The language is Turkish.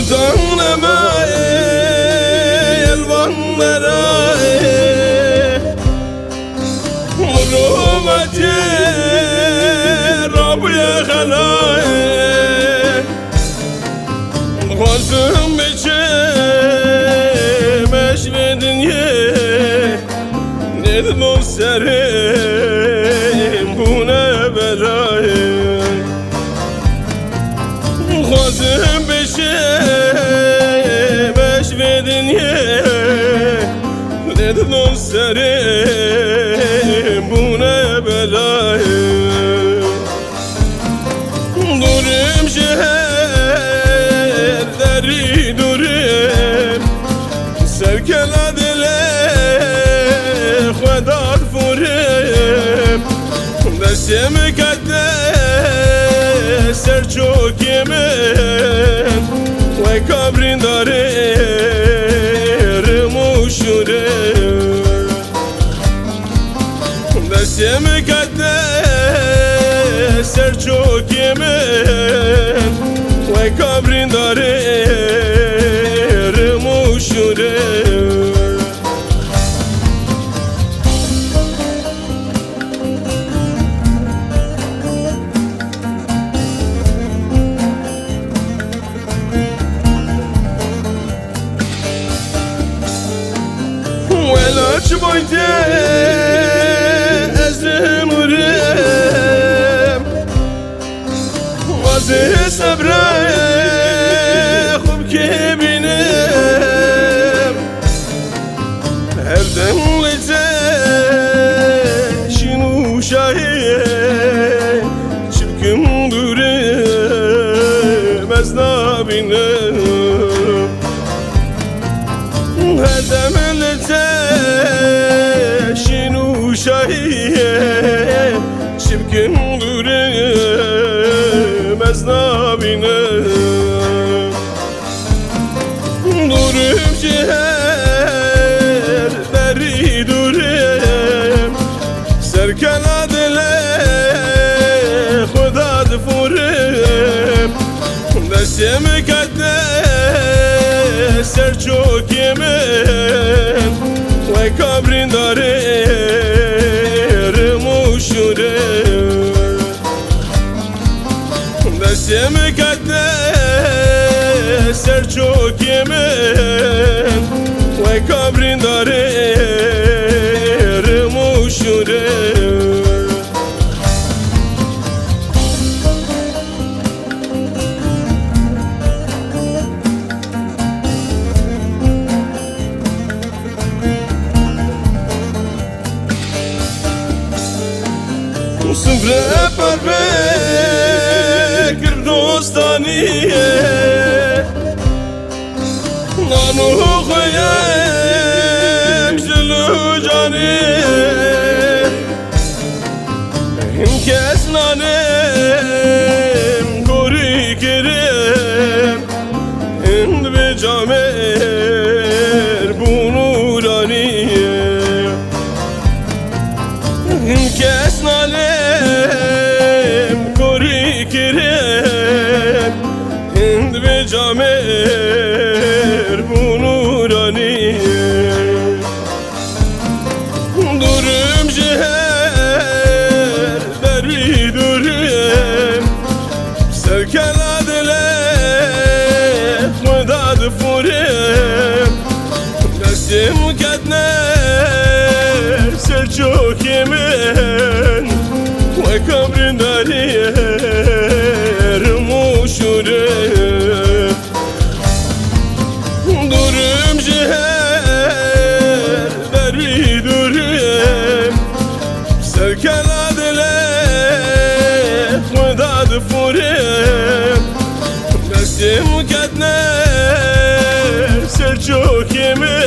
Uzanlama elvanlara Muruvati Rabbiye halay Gazım içe meşvedin ye Nedin o serim bu ne belayım Gazım içe meşvedin ye Nedin o serim bu ne belayım Durum şehir deri durum Serkela dile Khvedar furim Dersimi kaddes Ser çok yemin Ve kabrin darim uşurim Dersimi kaddes Ser çok yemin Ve kabrin darim uşurim Velaç boyde ezrim urim Vazi sabre khub ki binim Her demlice şinu şahiye Çirkim durim ez nabinim Her demlice şinu şahiye Çirkim durim ez nabinim Durum şehir deri durim Serkela dile Khvedad furim Dersimi kaddes Ser çok yemin Ve kabrin darim uşurim Dersimi kaddes Ser çok yemin Ve kabrin darim uşurim Sıfre parve kır dostaniye Nanu khoyem jlu caniye Kes nanem gori kerem Hind be camer bu nuraniye Kes nanem gori kerem Hind be camer bu nuraniye Durum şehir deri durum Serkela dile Khvedad furim Dersim kadner Ser çok yemin Ve kabrin darim uşurim Durum şehir deri durum Serkela dile Khvedad furim Dersim kadner Ser çok yemin